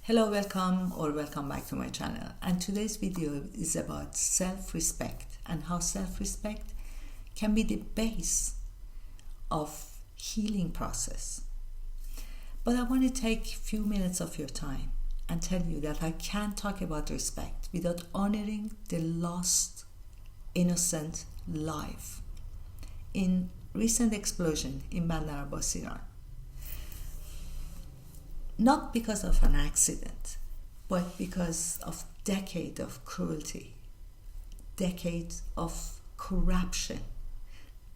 Hello, welcome back to my channel. And today's video is about self-respect and how self-respect can be the base of healing process. But I want to take a few minutes of your time and tell you that I can't talk about respect without honoring the lost innocent life in recent explosion in Bandar Abbas, Iran. Not because of an accident, but because of decades of cruelty, decades of corruption,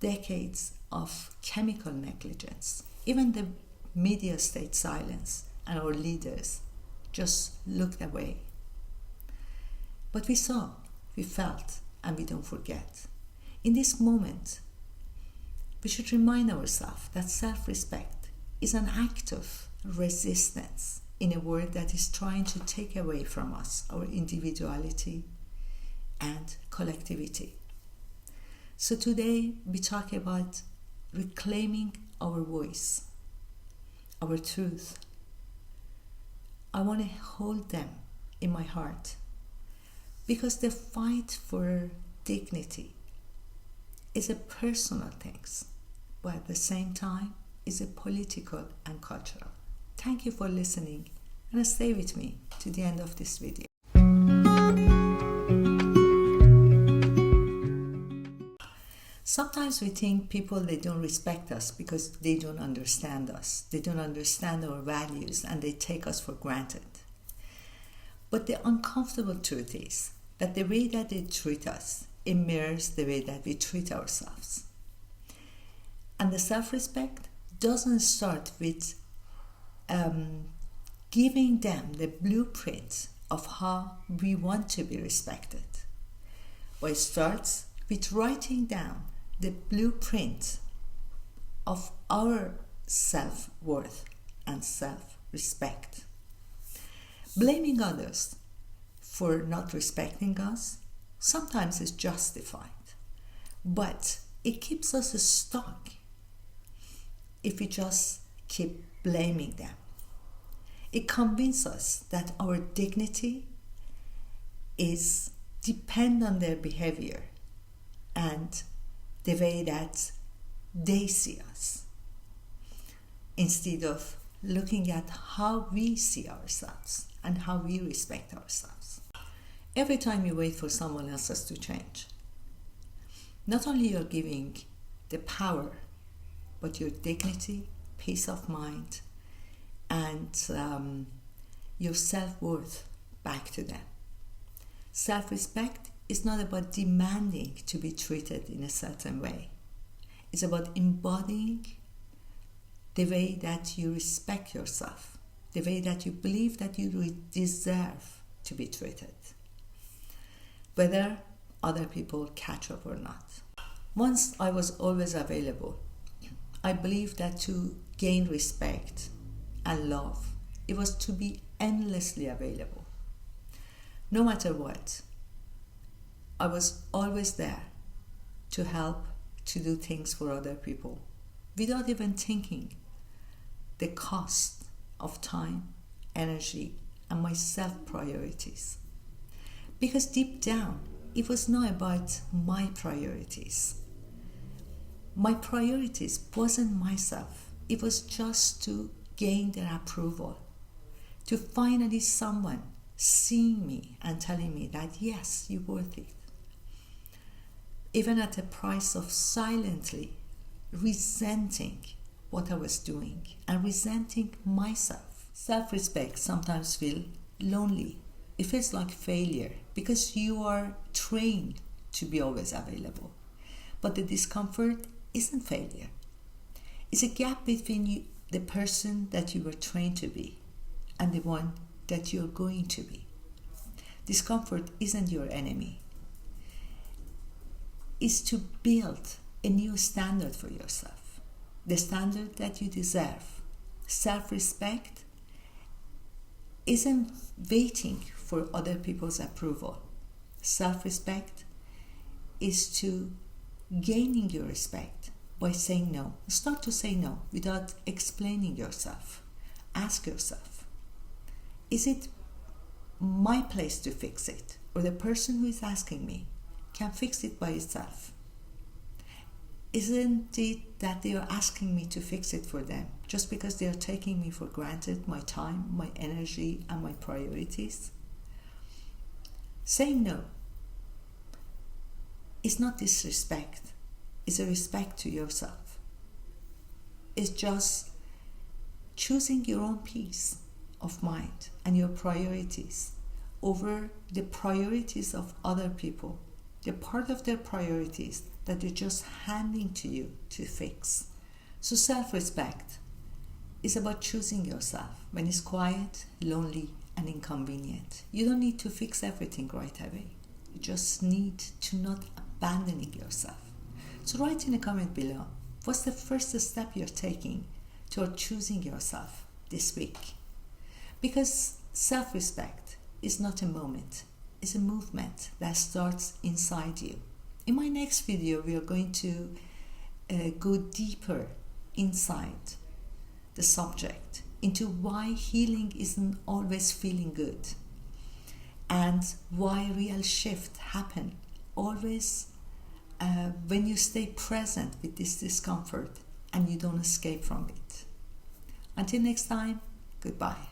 decades of chemical negligence. Even the media stayed silent and our leaders just looked away. But we saw, we felt, and we don't forget. In this moment, we should remind ourselves that self-respect is an act of resistance in a world that is trying to take away from us our individuality and collectivity. So today we talk about reclaiming our voice, our truth. I want to hold them in my heart because the fight for dignity is a personal thing, but at the same time is a political and cultural. Thank you for listening and stay with me to the end of this video. Sometimes we think people, they don't respect us because they don't understand us. They don't understand our values and they take us for granted. But the uncomfortable truth is that the way that they treat us, it mirrors the way that we treat ourselves. And the self-respect doesn't start with giving them the blueprint of how we want to be respected. But it starts with writing down the blueprint of our self-worth and self-respect. Blaming others for not respecting us sometimes is justified, but it keeps us stuck if we just keep blaming them. It convinces us that our dignity is depend on their behavior and the way that they see us, instead of looking at how we see ourselves and how we respect ourselves. Every time you wait for someone else to change, not only you're giving the power, but your dignity, peace of mind, and your self-worth back to them. Self-respect is not about demanding to be treated in a certain way. It's about embodying the way that you respect yourself, the way that you believe that you deserve to be treated, whether other people catch up or not. Once I was always available. I believe that to gain respect and love, it was to be endlessly available. No matter what, I was always there to help, to do things for other people, without even thinking the cost of time, energy, and my self-priorities. Because deep down, it was not about my priorities. My priorities wasn't myself. It was just to gain their approval, to finally someone seeing me and telling me that yes, you're worth it. Even at the price of silently resenting what I was doing and resenting myself. Self-respect sometimes feels lonely. It feels like failure because you are trained to be always available. But the discomfort isn't failure. It's a gap between you, the person that you were trained to be, and the one that you're going to be. Discomfort isn't your enemy. It's to build a new standard for yourself, the standard that you deserve. Self-respect isn't waiting for other people's approval. Self-respect is to gaining your respect by saying no. Start to say no without explaining yourself. Ask yourself, Is it my place to fix it, or the person who is asking me can fix it by itself? Isn't it that they are asking me to fix it for them just because they are taking me for granted, my time, my energy, and my priorities? Saying no is not disrespect, it's a respect to yourself. It's just choosing your own peace of mind and your priorities over the priorities of other people, the part of their priorities that they're just handing to you to fix. So self-respect is about choosing yourself when it's quiet, lonely, and inconvenient. You don't need to fix everything right away. You just need to not abandoning yourself. So write in the comment below, what's the first step you're taking toward choosing yourself this week? Because self-respect is not a moment, it's a movement that starts inside you. In my next video, we are going to go deeper inside the subject into why healing isn't always feeling good and why real shift happen always when you stay present with this discomfort and you don't escape from it. Until next time, goodbye.